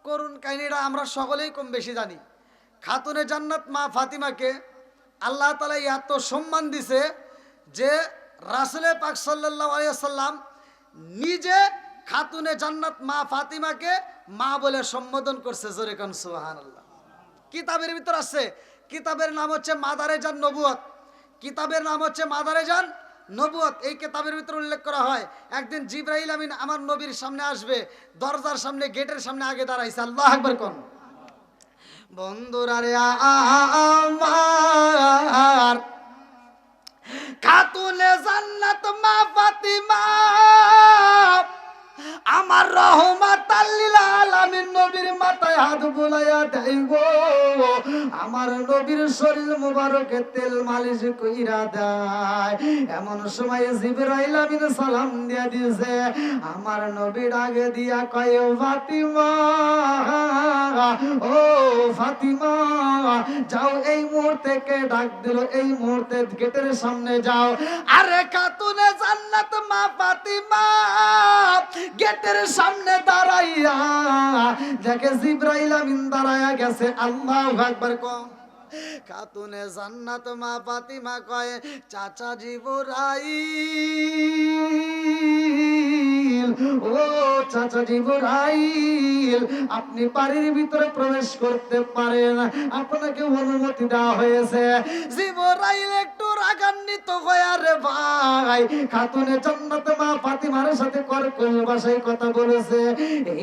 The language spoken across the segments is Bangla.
করুণ কাহিনীটা আমরা সকলেই কম বেশি জানি। খাতুনে জান্নাত মা ফাতিমাকে আল্লাহ তাআলা এত সম্মান দিছে যে রাসূলে পাক সাল্লাল্লাহু আলাইহি ওয়াসাল্লাম নিজে খাতুনে জান্নাত মা ফাতিমাকে মা বলে সম্বোধন করছে। জোরে কোন সুবহানাল্লাহ। কিতাবের ভিতর আছে, কিতাবের নাম হচ্ছে মাদারেজান নবুয়ত। কিতাবের নাম হচ্ছে মাদারেজান নবুয়ত। এই কিতাবের ভিতর উল্লেখ করা হয় একদিন জিবরাইল আমিন আমার নবীর সামনে আসবে, দরজার সামনে গেটের সামনে আগে দাঁড়াইছে। আল্লাহু আকবার কোন। বন্ধুরা রে আমার খাতুনে জান্নাত মা ফাতিমা আমার রহমাতাল লিল আলামিন নবীর মাথায় হাত বুলাইয়া দেয় গো, আমার নবীর শরীর মুবারকে তেল মালিশ কইরা দেয়। এমন সময় জিবরাইল আমিন সালাম দিয়া দিয়েছে, আমার নবী ডাকে দিয়া কয় ফাতিমা, ও ফাতিমা যাও, এই মুহূর্তে কে ডাক দিল, এই মুহূর্তে গেটের সামনে যাও। আরে খাতুনে জান্নাত মা ফাতিমা গেটের সামনে দাঁড়াইয়া দেখে জিবরাইল আমিন দাঁড়ায়া গেছে। আল্লাহু আকবার কও। খাতুনে জান্নাত মা ফাতিমা কয়, চাচা জিবরাইল, ও চাচা জিবরাইল, আপনি বাড়ির ভিতরে প্রবেশ করতে পারেন, আপনাকে অনুমতি দেওয়া হয়েছে। জিবরাইল একটু রাগান্বিত হয়ে, আরে ভাই খাতুনে জান্নাত মা ফাতিমার সাথে কর্কশ ভাষায় কথা বলেছে।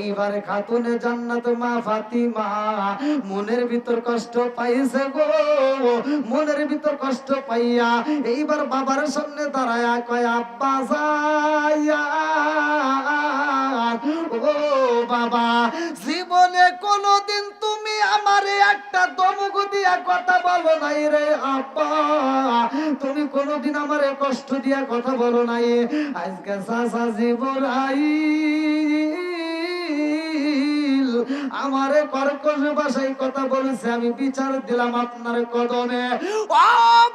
এইবারে খাতুনে জান্নাত মা ফাতিমা মনের ভিতর কষ্ট পাইছে গো, মনের ভিতর কষ্ট পাইয়া এইবার বাবার সামনে দাঁড়ায়া কয়, আব্বা যান, ও বাবা, জীবনে কোনদিন তুমি আমারে একটা দমক দিয়া কথা বলো নাই রে আব্বা, তুমি কোনদিন আমারে কষ্ট দিয়া কথা বলো নাই। আজকে চাচা জিবরাইল আমারে কর্কশ ভাষায় কথা বলেছে, আমি বিচার দিলাম আপনার কদমে। ও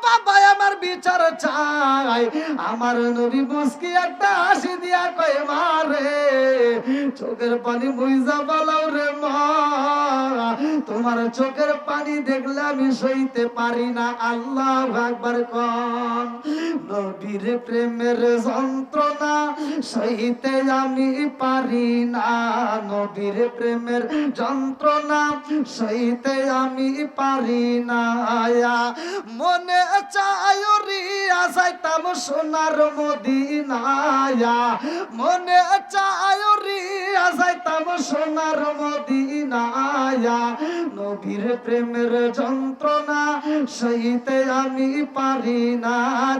বাবা, আমার বিচার চাই। আমার নবী মুস্কি একটা হাসি দিয়া কয়, মারে চোখের পানি মুইজা বালাও রে মা, তোমার চোখের পানি দেখলে আমি সইতে পারি না। আল্লাহু আকবার কোন। নবীর প্রেমের যন্ত্রণা সইতে আমি পারি না, নবীর প্রেমের যন্ত্রণা সইতে আমি পারি না। মনে চায় রিয়া যাইতাম সোনার মদিনায়া, মনে চায় রিয়া যাইতাম সোনার মদিনায়া, নবীর প্রেমের যন্ত্রণা সইতে আমি পারি না।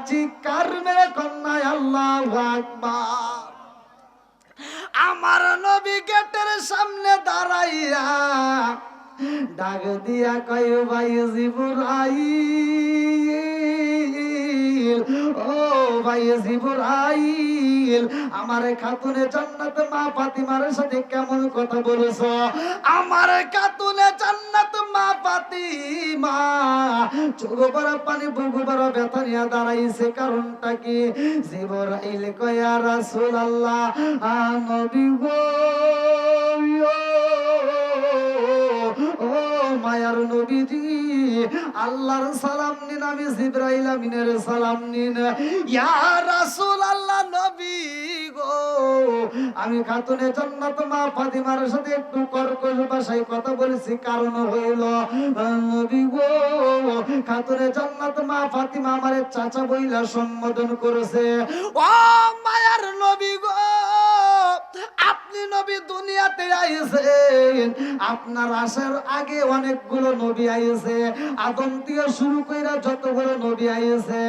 চিৎকার মেরে কন্যায় আল্লাহু আকবার। আমার নবী গেটের সামনে দাঁড়াইয়া ডাক দিয়া কয়, ভাই জিবরাইল, ও ভাই জিবরাইল, আমার খাতুনে জান্নাত মা ফাতিমার সাথে কেমন কথা বলেছো? আমার খাতুনে জান্নাত মা ফাতিমা চোখ বড় পানি বুক বড় ব্যথা নিয়ে দাঁড়াইছে, কারণটা কি? জিবরাইল কয়, ইয়া রাসূলুল্লাহ, নবী গো, ও মায়ার নবীজি, আল্লাহর সালাম নিন, আমি জিবরাইল আমিনের সালাম নিন। ইয়া রাসূলুল্লাহ, নবী গো, আমি খাতুনে জান্নাত মা ফাতিমার সাথে একটু কর্কশ ভাষায় কথা বলেছি, কারণ হইল নবী গো, খাতুনে জান্নাত মা ফাতিমা আমারে চাচা বইলা সম্বোধন করেছে। ও মায়ার নবী গো, আপনি নবী দুনিয়াতে আইছেন, আপনার আসার আগে অনেকগুলো নবী আইছে, আদম থেকে শুরু কইরা যতগুলো নবী আইছে,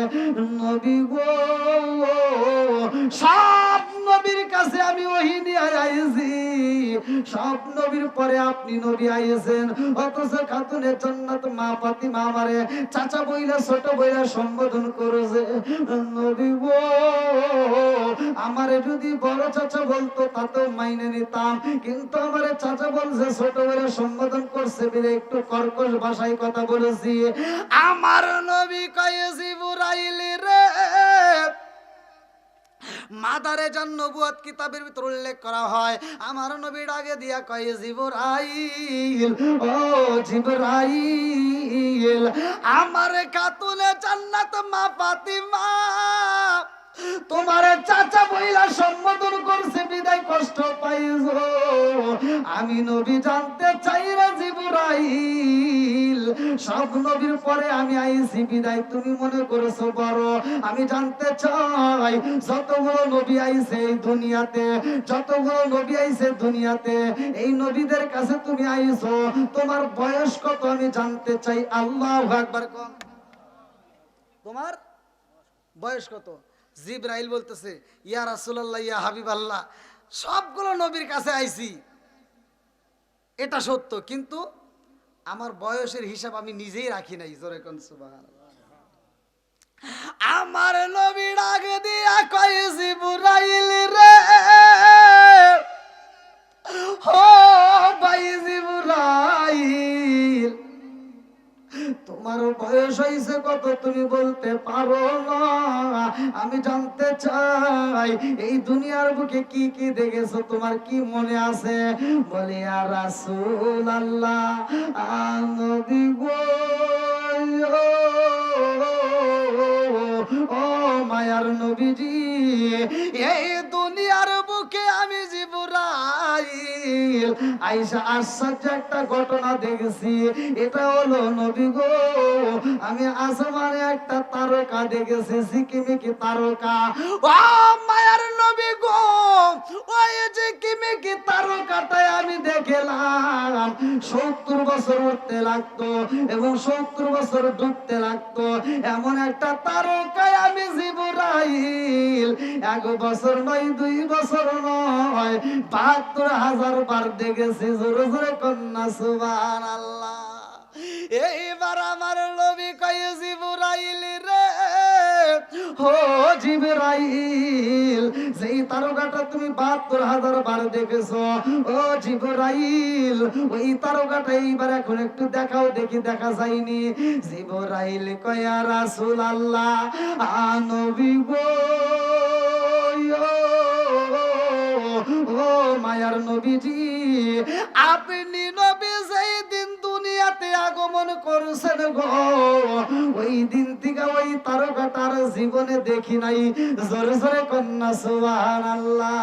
নবী গো, সব নবীর কাছে আমি ওহী নিয়ে আইছি, সব নবীর পরে আপনি নবী আইছেন, অথচ খাতুনে জান্নাত মা ফাতিমা আমারে চাচা বইলা ছোট বইলা সম্বোধন করেছে। নবী গো, আমারে যদি বড় চাচা বলতো তাতেও মাইনে নিতাম, কিন্তু আমারে চাচা বলছে, ছোট বইলা সম্বোধন করছে বলে একটু কর্কশ ভাষায় কথা বলেছি। আমার নবী কয়, জিবরাইল রে, মাদারে জান নবুয়ত কিতাবের ভিতর উল্লেখ করা হয়, আমার নবী ডাকে দিয়া কয় জিবরাইল, ও জিবরাইল, আমার খাতুনে জান্নাত মা ফাতিমা তোমার চাচা বইলা সম্বোধন করছে বিদায় কষ্ট পাইছো। আমি নবী জানতে চাই রে জিবরাইল, সব নবীর পরে আমি আইছি বিদায় তুমি মনে করছো বড়। আমি জানতে চাই যতগুলো নবী আইছে এই দুনিয়াতে, যতগুলো নবী আইছে দুনিয়াতে, এই নবীদের কাছে তুমি আইছো, তোমার বয়স কত আমি জানতে চাই। আল্লাহু আকবার। কোন তোমার বয়স কত? জিবরাইল বলতেছে ইয়া রাসূলুল্লাহ, ইয়া হাবিবাল্লাহ, সবগুলো নবীর কাছে আইছি এটা সত্য, কিন্তু আমার বয়সের হিসাব আমি নিজেই রাখি নাই। জোরে কোন সুবহানাল্লাহ। আমার নবী ডাক দিয়া কয় জিবরাইল রে, ও ভাই জিবরাইল, তোমার বয়স হয়েছে কত তুমি বলতে পারো না? আমি জানতে চাই এই দুনিয়ার বুকে কি কি দেখেছো, তোমার কি মনে আছে? বলে ইয়া রাসূলুল্লাহ, নবী গো, ও মায়ার নবীজি, এই দুনিয়ার বুকে আমি জিবরাইল আইসা আশ্চর্য একটা ঘটনা দেখেছি। এটা হলো নবী গো, আমি আসমানে একটা তারকা দেখেছি, ঝিকিমিকি তারকা। ও মায়ার নবী গো, ওই ঝিকিমিকি তারকাটাই আমি দেখলাম 70 বছর উঠতে লাগতো এবং 70 বছর ডুবতে লাগতো। এমন একটা তারকায় আমি জিবরাইল 1 বছর নয়, 2 বছর নয়, 72,000 বার দেখেছি। জোরে জোরে কন্যা সুবহানাল্লাহ। এইবার আমার নবী কয় জিবরাইল রে, ও জিবরাইল, যেই তারকাটা তুমি 72,000 বার দেখেছো, ও জিবরাইল, ওই তারকাটা এইবার এখন একটু দেখাও দেখি। দেখা যায়নি। জিবরাইল কয় ইয়া রাসূলুল্লাহ, নবী গো, ও মায়ার নবীজি, আপনি নবী যেই দিন দুনিয়াতে আগমন করছেন গো, ওই দিন থেকে ওই তারকাটার জীবনে দেখি নাই। জোরে জোরে কন্যা সুবহানাল্লাহ।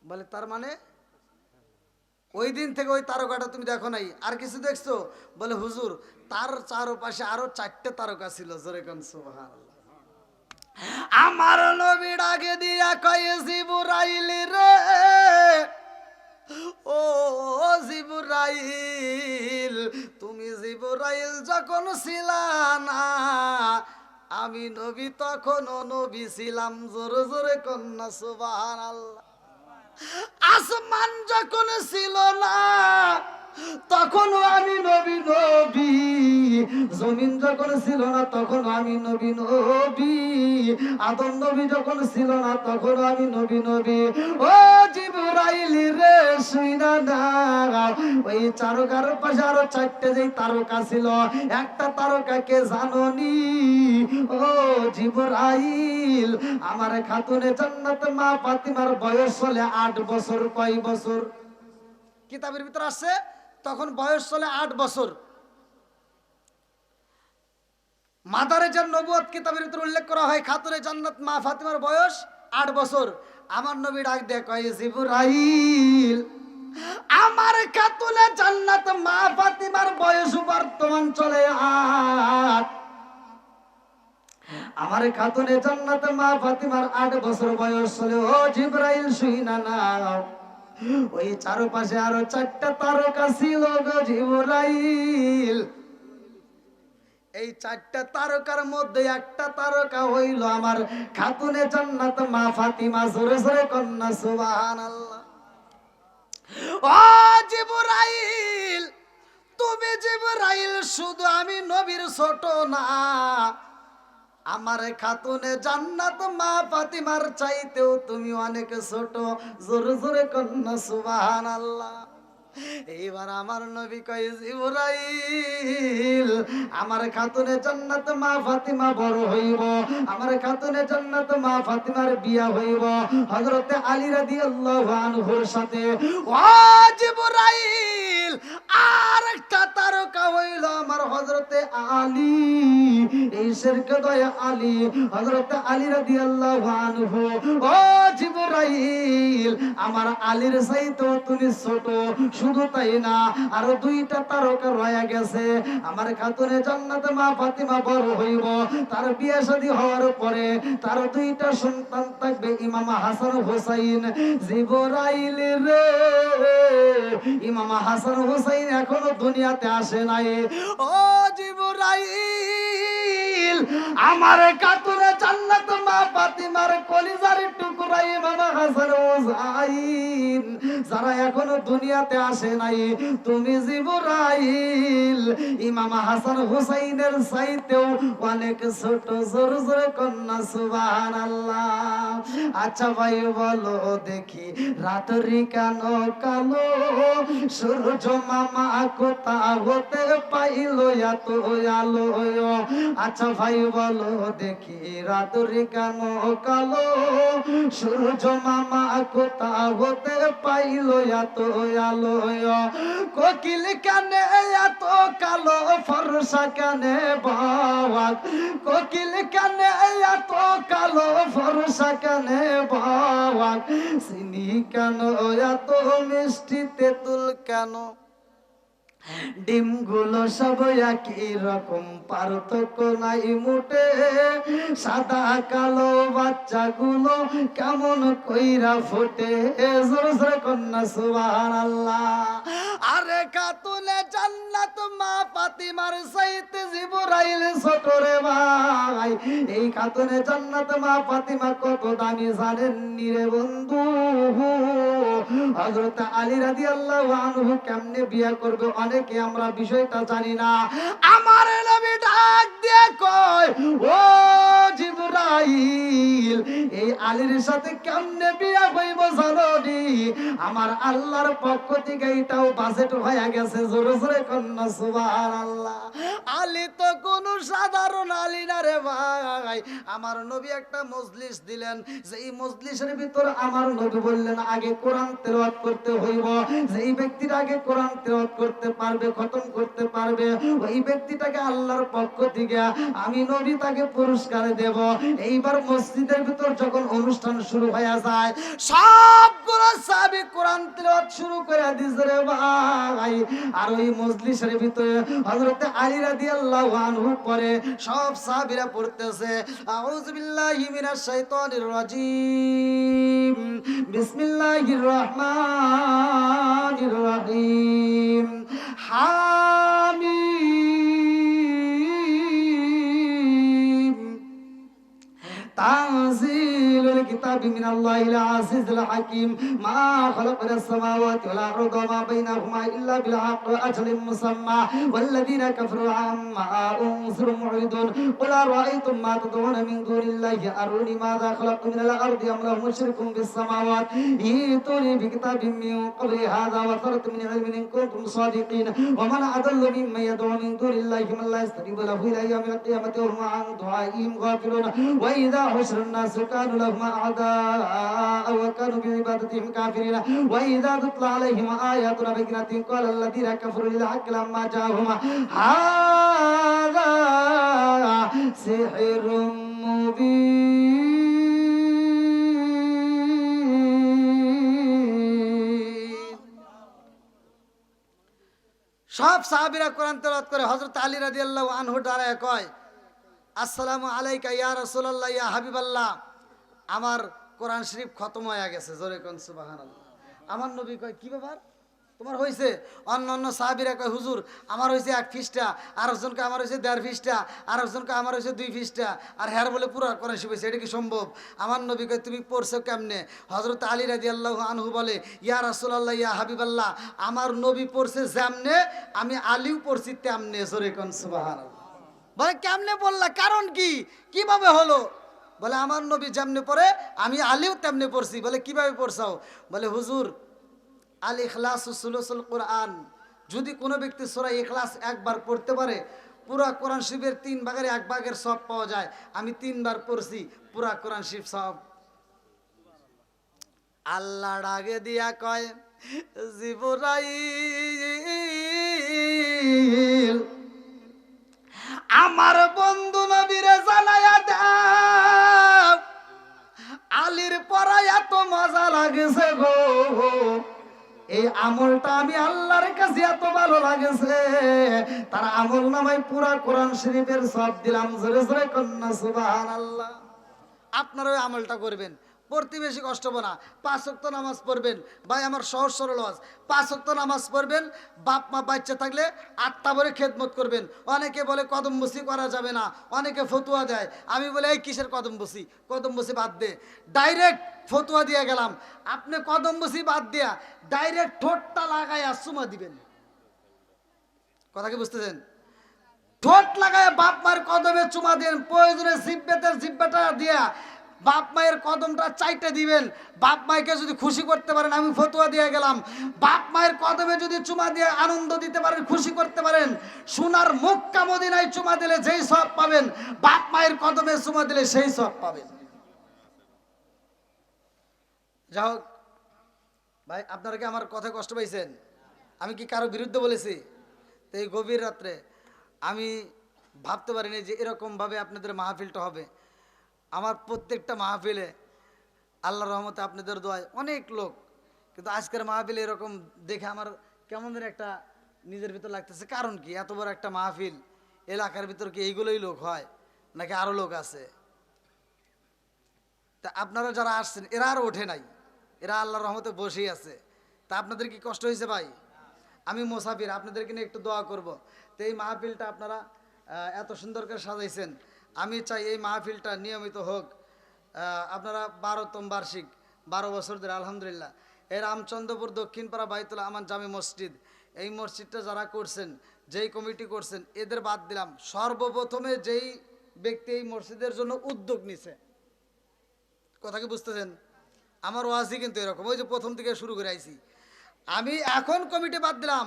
বলে তার মানে ওই দিন থেকে ওই তারকাটা তুমি দেখো নাই, আর কিছু দেখছো? বলে হুজুর, তার চারপাশে আরো 4টে তারকা ছিল। জোরে কন্যা সুবহানাল্লাহ। আমার নবী ডাকে দিয়া কয় জিবরাইল রে, ও জিবরাইল, তুমি জিবরাইল যখন ছিলা না, আমি নবী তখনও নবী ছিলাম। জোরে জোরে কন্যা সুবহানাল্লাহ। আসমান যখন ছিল না, তখনও আমি নবী নবী। জমিন যখন ছিল না, তখন আমি নবী নবী। আদম নবী যখন ছিল না, তখন আমি নবী নবী। ও জিবরাইল রে, শুইনা না, ওই তারকার পাশে আরো 4টে যেই তারকা ছিল, একটা তারকাকে জানোনি? ও জিবরাইল, আমার খাতুনে জান্নাত মা ফাতিমার বয়স হলে 8 বছর। কয় বছর? কিতাবের ভিতর আছে তখন বয়স চলে 8 বছর। মাদারে জান নবুয়ত কিতাবের ভিতর উল্লেখ করা হয় খাতুনে জান্নাত মা ফাতিমার বয়স 8 বছর। আমার নবী ডাক দিয়ে কয় জিবরাইল, আমার খাতুনে জান্নাত মা ফাতিমার বয়স বর্তমান চলে 8। আমার খাতুনে জান্নাত মা ফাতিমার 8 বছর বয়স চলে। ও জিবরাইল, শুইনা নাও, ওই চারপাশে আরো 4টা তারকা ছিল গো জিবরাইল। এই 4টা তারকার মধ্যে একটা তারকা হইল আমার খাতুনে জান্নাত মা ফাতিমা। জোরে জোরে কন্যা সুবহানাল্লাহ। ও জিবরাইল, তুমি জিবরাইল শুধু আমি নবীর ছোট না, আমার খাতুনে জান্নাত মা ফাতিমার চাইতেও তুমি অনেক ছোট। জোরে জোরে কন্যা সুবহানাল্লাহ। এইবার আমার নবী কয় জিবরাইল আমার খাতুনে জান্নাত মা ফাতিমা বড় হইব, আমার খাতুনে জান্নাত মা ফাতিমার বিয়া হইব হযরতে আলী রাদিয়াল্লাহু আনহুর সাথে। ও জিবরাইল আর একটা তারকা হইল আমার হযরতে আলী, এই শিরকে দয়া আলী, হযরতে আলী রাদিয়াল্লাহু আনহু। ও জিবরাইল আমার আলীর চাইতে তুমি ছোট, শুধু তাই না আরো দুইটা তারকা রয়ে গেছে, আমার খাতুনে জান্নাতে মা ফাতিমা বড় হইব, তার বিয়ে শাদী হওয়ার পরে তার দুইটা সন্তান থাকবে ইমাম হাসান হুসাইন। জিবরাইল রে ইমাম হাসান হুসাইন এখনো দুনিয়াতে আসে নাই। ও জিবরাইল আমার খাতুনে জান্নাত মা ফাতিমার কলিজার টুকরা ইমাম হাসান হুসাইন যারা এখনো দুনিয়াতে আসে নাই, তুমি জিবরাইল ইমাম হাসান হুসাইনের চাইতেও অনেক ছোট। জোর জোরে কন্যা সুবহানাল্লাহ। আচ্ছা ভাই বলো দেখি রাত্রি কেন কালো, সূর্য মামা কোথা হতে পাইল এত আলো? আচ্ছা ভাই বলো দেখি রাত্রি কেন কালো, সূর্য মামা কোথা হতে পাইল এত আলো? কোকিল কানে এত কালো, ফর্সা কানে বাবা, কোকিল কানে এত কালো, ফর্সা কানে বাবা, চিনি কেন এত মিষ্টি, তেঁতুল কেন, ডিমগুলো সব একই রকম, পার্থক্য নাই মোটে, সাদা কালো বাচ্চাগুলো কেমন কইরা ফোটে। জোরে জোরে কন্যা সুবহানাল্লাহ। আরে খাতুনে জান্নাত মা ফাতিমার চাইতে জিবরাইল ছোট রে ভাই। এই খাতুনে জান্নাত মা ফাতিমা কত দামি জানেন নি রে বন্ধু? হযরত আলী রাদিয়াল্লাহু আনহু কেমনে বিয়া করবে অনেকে আমরা বিষয়টা জানি না। আমার নবী ডাক দিয়ে কয় ও জিবরাইল এই আলীর সাথে কেমনে বিয়া হইব জানো নি? আমার আল্লাহর পক্ষ থেকে এটাও বাজেট হয়ে গেছে। জোরে জোরে কন্যা সুবহানাল্লাহ। আলী তো কোন সাধারণ আলী না রে ভাই। আমার নবী একটা মজলিস দিলেন, যে এই মজলিসের ভিতর আমার নবী বললেন আগে কোরআন তেলাওয়াত করতে হইব, যেই ব্যক্তির আগে কোরআন তেলাওয়াত করতে পারবে, খতম করতে পারবে, ওই ব্যক্তিটাকে আল্লাহর পক্ষ থেকে আমি নবী তাকে পুরস্কার দেব। এইবার মসজিদের ভিতর যখন অনুষ্ঠান শুরু হয়ে যায়, সবগুলো সাহাবী কোরআন তেলাওয়াত শুরু করে দিছে রে ভাই। আর ওই মজলিসের ভিতরে হযরত আলী রাদিয়াল্লাহু আনহু পরে সব সাহাবীরা পড়তেছে আউযু বিল্লাহি মিনাশ শাইতানির রাজিম, বিসমিল্লাহির রহমানির রহিম, হামিম, তানজিলুল কিতাবি মিনাল্লাহিল আজিজিল হাকিম, মা খালাকনাস সামাওয়াতি ওয়াল আরদা ওয়া মা বাইনাহুমা ইল্লা বিল হাক্কি ওয়া আজালিন মুসাম্মা ওয়াল্লাযীনা কাফারু আম্মা উনজিরু মু'রিদুন কুল আরাআইতুম মা তাদউনা মিন দুনিল্লাহি আরুনি মাযা খালাকু মিনাল আরদি আম লাহুম মুশরিকুন ফিস সামাওয়াতি ইতুনি বিকিতাবিম মিন ক্বাবলি হাযা ওয়া সারাত মিন ইলমিন ইন কুনতুম সাদিকিন ওয়া মান আদাল্লু মিম্মান ইয়াদউ মিন দুনিল্লাহি মান লা ইয়াস্তাজিবু লাহু ইলা ইয়াউমিল কিয়ামাতি ওয়া হুম আন দুআইহিম গাফিলুন ওয়া ইযা حشر الناس كانوا لهم أعداء وكانوا بعبادتهم كافرين وإذا تتلى عليهم آياتنا بينات قال الذين كفروا للحق لما جاءهم هذا سحر مبين। সব সাহাবীরা কোরআন তেলাওয়াত করে হযরত আলী রাদিয়াল্লাহু আনহু দাঁড়ায় কয় আসসালামু আলাইকা ইয়া রাসূলুল্লাহ ইয়া হাবিবাল্লাহ, আমার কোরআন শরীফ খতম হয়ে গেছে। জোরে কোন সুবহানাল্লাহ। আমার নবী কয় কি ব্যাপার তোমার হইছে? অন্য অন্য সাহাবীরা কয় হুজুর আমার হইছে 1 পৃষ্ঠা, আরেকজনকে আমার হইছে 1.5 পৃষ্ঠা, আরেকজনকে আমার হইছে 2 পৃষ্ঠা, আর হ্যার বলে পুরো কোরআন শরীফ হইছে। এটা কি সম্ভব? আমার নবী কয় তুমি পড়ছো কেমনে? হযরত আলী রাদিয়াল্লাহু আনহু বলে ইয়া রাসূলুল্লাহ ইয়া হাবিবাল্লাহ, আমার নবী পড়ছে যেমনে আমি আলীও পড়ছি তেমনে। জোরে কোন সুবহানাল্লাহ। বলে কেমনে বললা, কারণ কি, কিভাবে হলো? বলে আমার নবী যেমনে পড়ে আমি আলীও তেমনে পড়ছি। বলে কিভাবে পড়ছাও? বলে হুজুর আল ইখলাস সুলুসুল কোরআন, যদি কোনো ব্যক্তি সূরা ইখলাস একবার পড়তে পারে পুরা কোরআন শরীফের 3 ভাগের 1 ভাগের সব পাওয়া যায়। আমি 3 বার পড়ছি, পুরা কোরআন শরীফ সব। আল্লাহ ডাকে দিয়া কয়, জিবরাইল আমার বন্ধু নবীরে জানায়া দাও, আলীর পড়া এত মজা লাগেছে গো, এই আমলটা আমি আল্লাহর কাছে এত ভালো লাগেছে, তার আমল নামায় পুরা কোরআন শরীফের সব দিলাম। জোরে জোরে কন্যা সুবহানাল্লাহ। আপনারা ওই আমলটা করবেন, পড়তে বেশি কষ্ট হবে না। 5 ওয়াক্ত নামাজ পড়বেন, ভাই আমার সহজ সরল আওয়াজ, 5 ওয়াক্ত নামাজ পড়বেন, বাপ মা বাচ্চা থাকলে 8টা ভরে খেদমত করবেন। অনেকে বলে কদম বসি করা যাবে না, অনেকে ফতুয়া দেয়, আমি বলে এই কিসের কদম বসি, কদম বসি বাদ দে, ডাইরেক্ট ফতুয়া দিয়ে গেলাম। আপনি কদম বসি বাদ দিয়া ডাইরেক্ট ঠোঁটটা লাগাইয়া চুমা দিবেন। কথা কি বুঝতেছেন? ঠোঁট লাগাইয়া বাপ মায়ের কদমে চুমা দেন, প্রয়োজনে জিব্বেতের জিব্বাটা দিয়া বাপ মায়ের কদমটা চাইতে দিবেন। বাপ মাইকে যদি খুশি করতে পারেন, আমি ফতুয়া দিয়ে গেলাম, বাপ মায়ের কদমে যদি চুমা দিয়ে আনন্দ দিতে পারেন, খুশি করতে পারেন, সোনার মক্কা মদিনায় চুমা দিলে যেই সব পাবেন, বাপ মায়ের কদমে চুমা দিলে সেই সব পাবেন। যাই হোক ভাই, আপনারা কি আমার কথায় কষ্ট পাইছেন? আমি কি কারো বিরুদ্ধে বলেছি? তো এই গভীর রাত্রে আমি ভাবতে পারিনি যে এরকমভাবে আপনাদের মাহফিলটা হবে। আমার প্রত্যেকটা মাহফিলে আল্লাহর রহমতে আপনাদের দোয়ায় অনেক লোক, কিন্তু আজকের মাহফিলে এরকম দেখে আমার কেমন যেন একটা নিজের ভিতর লাগতেছে। কারণ কি, এত বড় একটা মাহফিল, এলাকার ভিতর কি এইগুলোই লোক হয় নাকি আরও লোক আছে? তা আপনারা যারা আসছেন এরা আর ওঠে নাই, এরা আল্লাহর রহমতে বসেই আছে। তা আপনাদের কি কষ্ট হয়েছে ভাই? আমি মুসাফির, আপনাদেরকে নিয়ে একটু দোয়া করব। তো এই মাহফিলটা আপনারা এত সুন্দর করে সাজাইছেন, আমি চাই এই মাহফিলটা নিয়মিত হোক। আপনারা 12তম বার্ষিক, 12 বছর ধরে আলহামদুলিল্লাহ এই রামচন্দ্রপুর দক্ষিণপাড়া বাইতুল আমান জামে মসজিদ, এই মসজিদটা যারা করছেন, যেই কমিটি করছেন, এদের বাদ দিলাম, সর্বপ্রথমে যেই ব্যক্তি এই মসজিদের জন্য উদ্যোগ নিছে, কথা কি বুঝতেছেন? আমার ওয়াজই কিন্তু এরকম, ওই যে প্রথম থেকে শুরু করে আইছি। আমি এখন কমিটি বাদ দিলাম,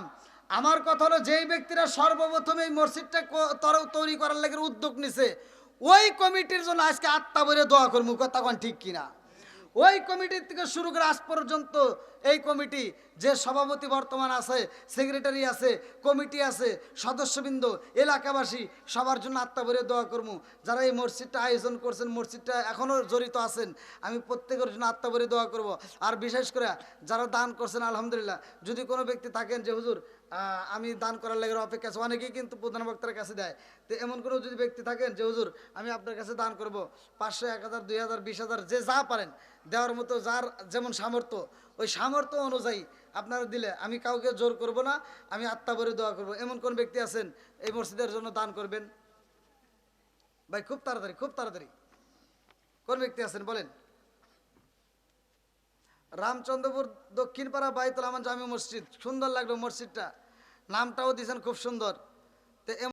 আমার কথা হলো যেই ব্যক্তিরা সর্বপ্রথম এই মসজিদটা তৈরি করার লাগে উদ্যোগ নিছে, ওই কমিটির জন্য আজকে আত্মা ভরে দোয়া করবো। কথা কোন ঠিক কিনা? ওই কমিটির থেকে শুরু করে আজ পর্যন্ত এই কমিটি যে সভাপতি বর্তমান আছে, সেক্রেটারি আছে, কমিটি আছে, সদস্যবৃন্দ, এলাকাবাসী, সবার জন্য আত্মা ভরে দোয়া করবো। যারা এই মসজিদটা আয়োজন করছেন, মসজিদটা এখনও জড়িত আছেন, আমি প্রত্যেকের জন্য আত্মা ভরে দোয়া করব। আর বিশেষ করে যারা দান করছেন আলহামদুলিল্লাহ, যদি কোনো ব্যক্তি থাকেন যে হুজুর আমি দান করার লাগে অপেক্ষা আছে, অনেকেই কিন্তু প্রধান বক্তার কাছে দেয়, তো এমন কোনো যদি ব্যক্তি থাকেন যে হুজুর আমি আপনার কাছে দান করব 500, 1000, 2000, 20000, যে যা পারেন দেওয়ার মতো, যার যেমন সামর্থ্য, ওই সামর্থ্য অনুযায়ী আপনারা দিলে আমি কাউকে জোর করব না, আমি আত্মা ভরে দোয়া করব। এমন কোন ব্যক্তি আছেন এই মসজিদের জন্য দান করবেন? ভাই খুব তাড়াতাড়ি, খুব তাড়াতাড়ি কোন ব্যক্তি আছেন বলেন? রামচন্দ্রপুর দক্ষিণপাড়া বাইতুল আমান জামে মসজিদ, সুন্দর লাগলো মসজিদটা, নামটাও দিয়েছেন খুব সুন্দর। তো